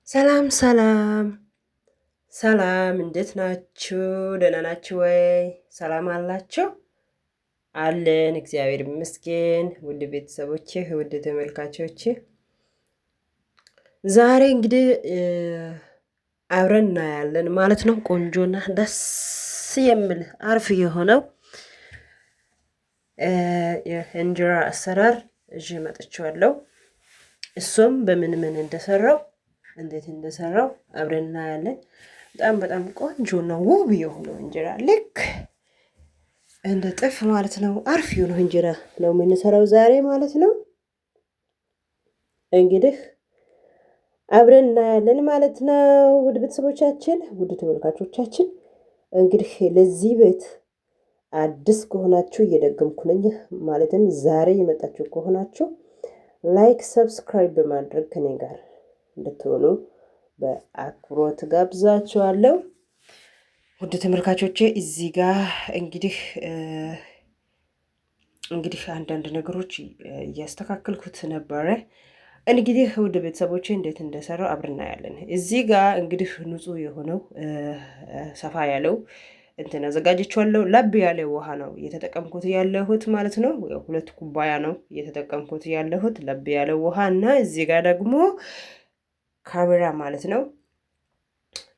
ሰላም ሰላም ሰላም፣ እንዴት ናችሁ? ደህና ናችሁ ወይ? ሰላም አላችሁ? አለን፣ እግዚአብሔር ይመስገን። ውድ ቤተሰቦቼ፣ ውድ ተመልካቾቼ፣ ዛሬ እንግዲህ አብረን እናያለን ማለት ነው። ቆንጆና ደስ የሚል አሪፍ የሆነው የእንጀራ አሰራር ይዤ መጥቼዋለሁ። እሱም በምን ምን እንደሰራው እንዴት እንደሰራው አብረን እናያለን። በጣም ቆንጆ ነው፣ ውብ የሆነው እንጀራ ልክ እንደ ጥፍ ማለት ነው። አሪፍ የሆነው እንጀራ ነው የምንሰራው ዛሬ ማለት ነው። እንግዲህ አብረን እናያለን ማለት ነው። ውድ ቤተሰቦቻችን፣ ውድ ተመልካቾቻችን፣ እንግዲህ ለዚህ ቤት አዲስ ከሆናችሁ እየደገምኩ ነኝ። ማለትም ዛሬ የመጣችሁ ከሆናችሁ ላይክ፣ ሰብስክራይብ በማድረግ ከኔ ጋር እንድትሆኑ በአክብሮት ጋብዛችኋለሁ። ውድ ተመልካቾቼ እዚህ ጋር እንግዲህ አንዳንድ ነገሮች እያስተካከልኩት ነበረ። እንግዲህ ውድ ቤተሰቦቼ እንዴት እንደሰራው አብረን እናያለን። እዚህ ጋር እንግዲህ ንጹህ የሆነው ሰፋ ያለው እንትን አዘጋጅቼዋለሁ። ለብ ያለ ውሃ ነው እየተጠቀምኩት ያለሁት ማለት ነው። 2 ኩባያ ነው እየተጠቀምኩት ያለሁት ለብ ያለ ውሃ እና እዚህ ጋር ደግሞ ካሜራ ማለት ነው።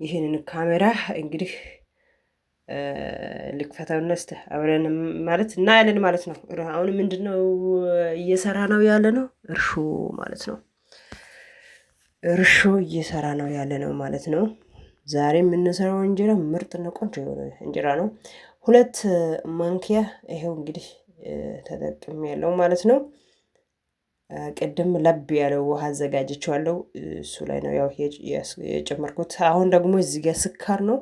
ይህንን ካሜራ እንግዲህ ልክፈተውና እስቲ አብረን ማለት እናያለን ማለት ነው። አሁን ምንድነው እየሰራ ነው ያለ ነው? እርሾ ማለት ነው። እርሾ እየሰራ ነው ያለ ነው ማለት ነው። ዛሬ የምንሰራው እንጀራ ምርጥና ቆንጆ የሆነ እንጀራ ነው። 2 ማንኪያ ይሄው እንግዲህ ተጠቅሜ ያለው ማለት ነው። ቅድም ለብ ያለው ውሃ አዘጋጅቼዋለሁ። እሱ ላይ ነው ያው የጨመርኩት። አሁን ደግሞ እዚህ ጋር ስኳር ነው።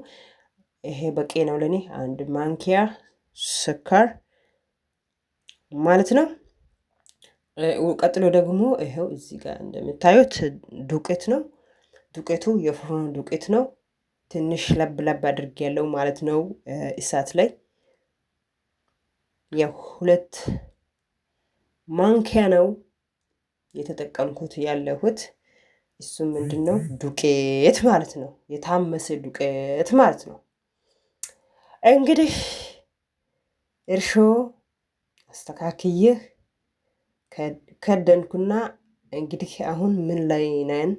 ይሄ በቂ ነው ለኔ 1 ማንኪያ ስኳር ማለት ነው። ቀጥሎ ደግሞ ይሄው እዚህ ጋር እንደምታዩት ዱቄት ነው። ዱቄቱ የፍርኖ ዱቄት ነው። ትንሽ ለብ አድርጌያለሁ ማለት ነው እሳት ላይ። ያው 2 ማንኪያ ነው የተጠቀምኩት ያለሁት። እሱ ምንድነው ዱቄት ማለት ነው። የታመሰ ዱቄት ማለት ነው። እንግዲህ እርሾ አስተካክዬ ከደንኩና እንግዲህ አሁን ምን ላይ ነን?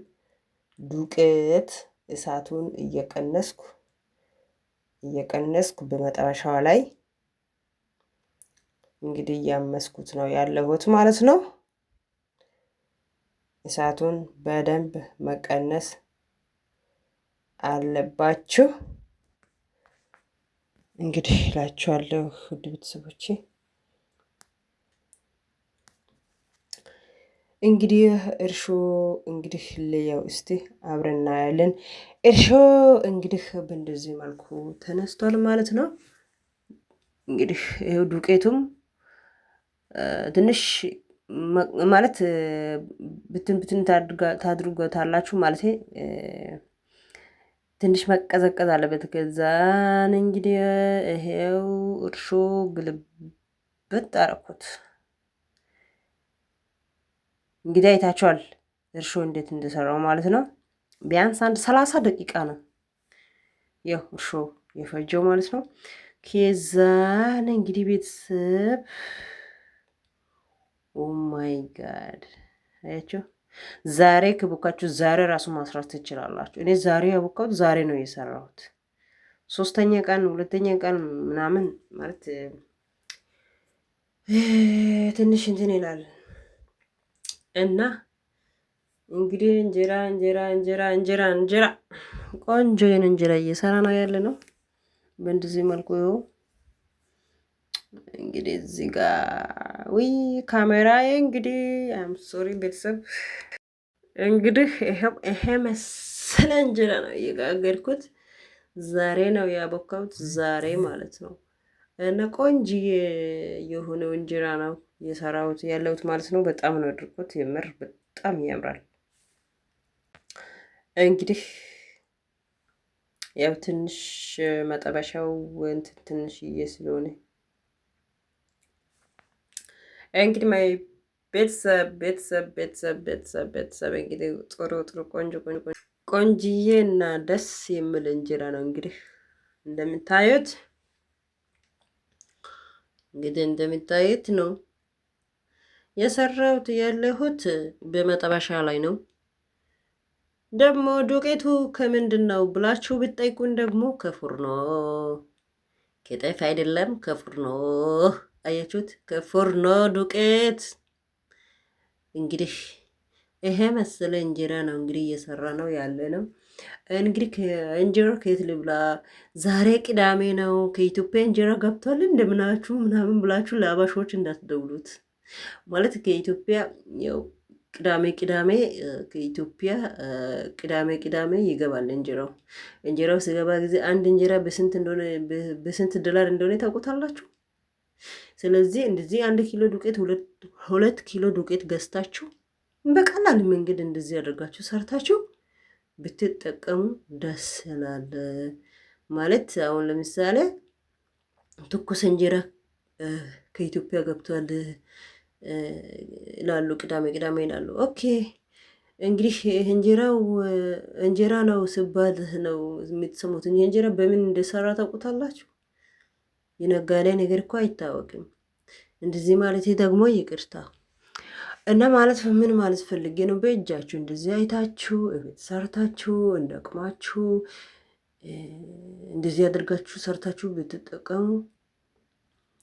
ዱቄት እሳቱን እየቀነስኩ በመጥበሻዋ ላይ እንግዲህ እያመስኩት ነው ያለሁት ማለት ነው። እሳቱን በደንብ መቀነስ አለባችሁ እንግዲህ እላችኋለሁ ውድ ቤተሰቦቼ። እንግዲህ እርሾ እንግዲህ ለያው እስቲ አብረን እናያለን። እርሾ እንግዲህ በእንደዚህ መልኩ ተነስቷል ማለት ነው። እንግዲህ ይሄው ዱቄቱም ትንሽ ማለት ብትን ታድርጎታላችሁ ማለት ትንሽ መቀዘቀዝ አለበት። ከዛን እንግዲህ ይሄው እርሾ ግልብጥ አረኩት። እንግዲህ አይታችኋል እርሾ እንዴት እንደሰራው ማለት ነው። ቢያንስ 30 ደቂቃ ነው ያው እርሾ የፈጀው ማለት ነው። ከዛን እንግዲህ ቤተሰብ ኦ ማይ ጋድ አያችሁ፣ ዛሬ ከቦካችሁ ዛሬ ራሱ ማስራት ትችላላችሁ። እኔ ዛሬ ያቦካሁት ዛሬ ነው የሰራሁት። 3ኛ ቀን 2ኛ ቀን ምናምን ማለት ትንሽ እንትን ይላል እና እንግዲህ እንጀራ ቆንጆ እንጀራ እየሰራ ነው ያለ ነው። በእንደዚህ መልኩ እንግዲህ እዚህ ጋር ካሜራዬ እንግዲህ አም ሶሪ ቤተሰብ እንግዲህ ይሄ መሰለ እንጀራ ነው እየጋገርኩት። ዛሬ ነው ያቦካሁት ዛሬ ማለት ነው። እና ቆንጅዬ የሆነው እንጀራ ነው የሰራሁት ያለሁት ማለት ነው። በጣም ነው ያደረኩት፣ የምር በጣም ያምራል። እንግዲህ ያው ትንሽ መጠበሻው ትንሽዬ ስለሆነ እንግዲህ ማይ ቤተሰብ እንግዲህ ጥሩ ቆንጆ ቆንጅዬ እና ደስ የሚል እንጀራ ነው እንግዲህ እንደምታዩት ነው የሰራሁት ያለሁት በመጠበሻ ላይ ነው። ደግሞ ዱቄቱ ከምንድን ነው ብላችሁ ብትጠይቁን ደግሞ ከፉርኖ ከጤፍ አይደለም፣ ከፉርኖ አያችሁት? ከፉርኖ ዱቄት እንግዲህ ይሄ መሰለ እንጀራ ነው እንግዲህ እየሰራ ነው ያለ ነው። እንግዲህ እንጀራ ከየት ልብላ? ዛሬ ቅዳሜ ነው። ከኢትዮጵያ እንጀራ ገብቷል እንደምናችሁ ምናምን ብላችሁ ለአባሾች እንዳትደውሉት። ማለት ከኢትዮጵያ ያው ቅዳሜ ከኢትዮጵያ ቅዳሜ ይገባል እንጀራው። እንጀራው ሲገባ ጊዜ አንድ እንጀራ በስንት ዶላር እንደሆነ ታውቁታላችሁ። ስለዚህ እንደዚህ 1 ኪሎ ዱቄት 2 ኪሎ ዱቄት ገዝታችሁ በቀላል መንገድ እንደዚህ ያደርጋችሁ ሰርታችሁ ብትጠቀሙ ደስ ይላል። ማለት አሁን ለምሳሌ ትኩስ እንጀራ ከኢትዮጵያ ገብቷል ይላሉ፣ ቅዳሜ ይላሉ። ኦኬ እንግዲህ እንጀራ ነው ሲባል ነው የምትሰሙት። እንጀራ በምን እንደሰራ ታውቁታላችሁ? የነጋዴ ነገር እኮ አይታወቅም። እንደዚህ ማለት ደግሞ ይቅርታ እና ማለት ምን ማለት ፈልጌ ነው፣ በእጃችሁ እንደዚህ አይታችሁ እቤት ሰርታችሁ እንደቅማችሁ እንደዚህ አድርጋችሁ ሰርታችሁ ብትጠቀሙ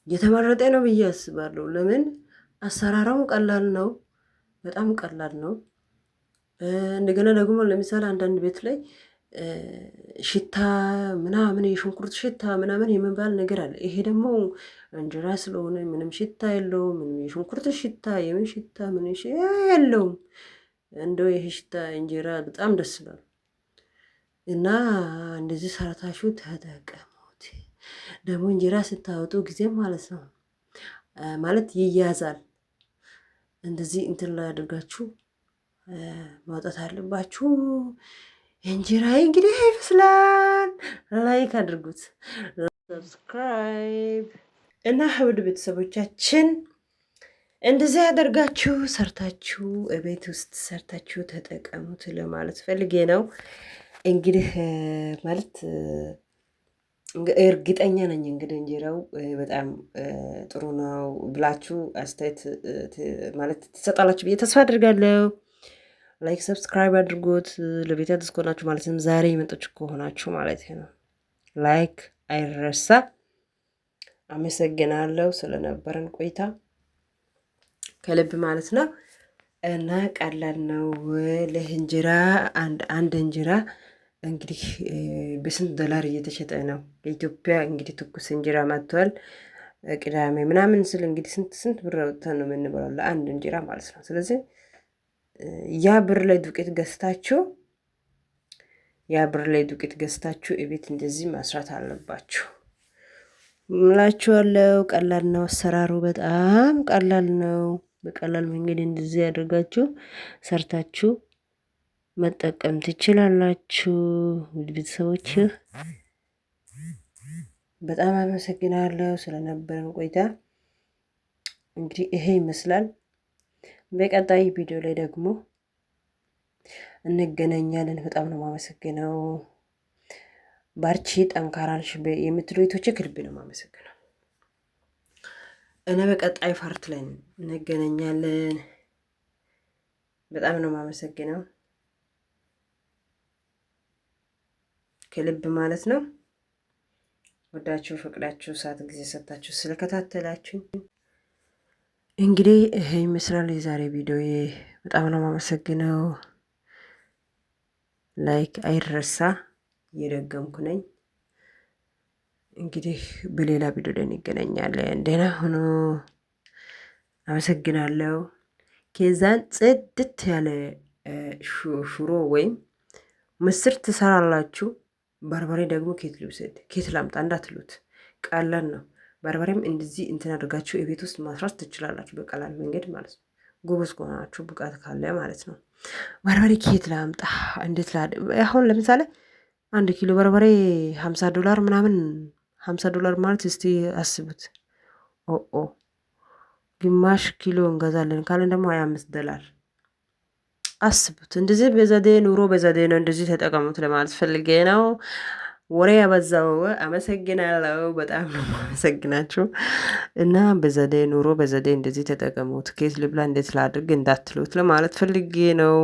የተመረጠ ነው ብዬ አስባለሁ። ለምን አሰራራሙ ቀላል ነው፣ በጣም ቀላል ነው። እንደገና ደግሞ ለምሳሌ አንዳንድ ቤት ላይ ሽታ ምናምን የሽንኩርት ሽታ ምናምን የሚባል ነገር አለ። ይሄ ደግሞ እንጀራ ስለሆነ ምንም ሽታ የለውም። ምንም የሽንኩርት ሽታ የምን ሽታ ምን የለውም። እንደው ይሄ ሽታ እንጀራ በጣም ደስ ይላል እና እንደዚህ ሰርታችሁ ተጠቀሙት። ደግሞ እንጀራ ስታወጡ ጊዜ ማለት ነው ማለት ይያዛል። እንደዚህ እንትን ላይ አድርጋችሁ ማውጣት አለባችሁ። እንጀራዬ እንግዲህ ይመስላል። ላይክ አድርጉት፣ ሰብስክራይብ እና ውድ ቤተሰቦቻችን እንደዚህ ያደርጋችሁ ሰርታችሁ ቤት ውስጥ ሰርታችሁ ተጠቀሙት ለማለት ፈልጌ ነው። እንግዲህ ማለት እርግጠኛ ነኝ እንግዲህ እንጀራው በጣም ጥሩ ነው ብላችሁ አስተያየት ማለት ትሰጣላችሁ ብዬ ተስፋ አድርጋለሁ። ላይክ ሰብስክራይብ አድርጎት ለቤት አዲስ ከሆናችሁ ማለትም ዛሬ የመጣችሁ ከሆናችሁ ማለት ነው ላይክ አይረሳ። አመሰግናለሁ ስለነበረን ቆይታ ከልብ ማለት ነው። እና ቀላል ነው። ለእንጀራ አንድ እንጀራ እንግዲህ በስንት ዶላር እየተሸጠ ነው? በኢትዮጵያ እንግዲህ ትኩስ እንጀራ መጥቷል። ቅዳሜ ምናምን ስል እንግዲህ ስንት ብር አውጥተን ነው የምንበላው ለአንድ እንጀራ ማለት ነው። ስለዚህ ያ ብር ላይ ዱቄት ገዝታችሁ እቤት እንደዚህ መስራት አለባችሁ እላችኋለሁ። ቀላል ነው አሰራሩ፣ በጣም ቀላል ነው። በቀላል መንገድ እንደዚህ ያደርጋችሁ ሰርታችሁ መጠቀም ትችላላችሁ። ውድ ቤተሰቦች በጣም አመሰግናለሁ ስለነበረን ቆይታ። እንግዲህ ይሄ ይመስላል። በቀጣይ ቪዲዮ ላይ ደግሞ እንገናኛለን። በጣም ነው የማመሰግነው። ባርቺ ጠንካራ ነሽ የምትሉ እህቶቼ ከልብ ነው የማመሰግነው። እና በቀጣይ ፓርት ላይ እንገናኛለን። በጣም ነው የማመሰግነው ከልብ ማለት ነው። ወዳችሁ ፈቅዳችሁ ሰዓት ጊዜ ሰጣችሁ ስለከታተላችሁ እንግዲህ ይሄ ይመስላል የዛሬ ቪዲዮ። በጣም ነው የማመሰግነው። ላይክ አይረሳ። እየደገምኩ ነኝ። እንግዲህ በሌላ ቪዲዮ ላይ እንገናኛለን። ደህና ሁኑ። አመሰግናለሁ። ከዛን ጽድት ያለ ሽሮ ወይም ምስር ትሰራላችሁ። በርበሬ ደግሞ ኬት ልውሰድ ኬት ላምጣ እንዳትሉት፣ ቀላል ነው። በርበሬም እንደዚህ እንትን አድርጋችሁ የቤት ውስጥ ማስራት ትችላላችሁ፣ በቀላል መንገድ ማለት ነው። ጎበዝ ከሆናችሁ ብቃት ካለ ማለት ነው። በርበሬ ኬት ላምጣ እንዴት አሁን ለምሳሌ 1 ኪሎ በርበሬ $50 ምናምን፣ $50 ማለት እስቲ አስቡት። ግማሽ ኪሎ እንገዛለን ካለን ደግሞ $25 አስቡት እንደዚህ በዘዴ ኑሮ በዘዴ ነው። እንደዚህ ተጠቀሙት ለማለት ፈልጌ ነው። ወሬ ያበዛው አመሰግናለሁ። በጣም ነው አመሰግናችሁ። እና በዘዴ ኑሮ በዘዴ እንደዚህ ተጠቀሙት። ኬት ልብላ እንዴት ላድርግ እንዳትሉት ለማለት ፈልጌ ነው።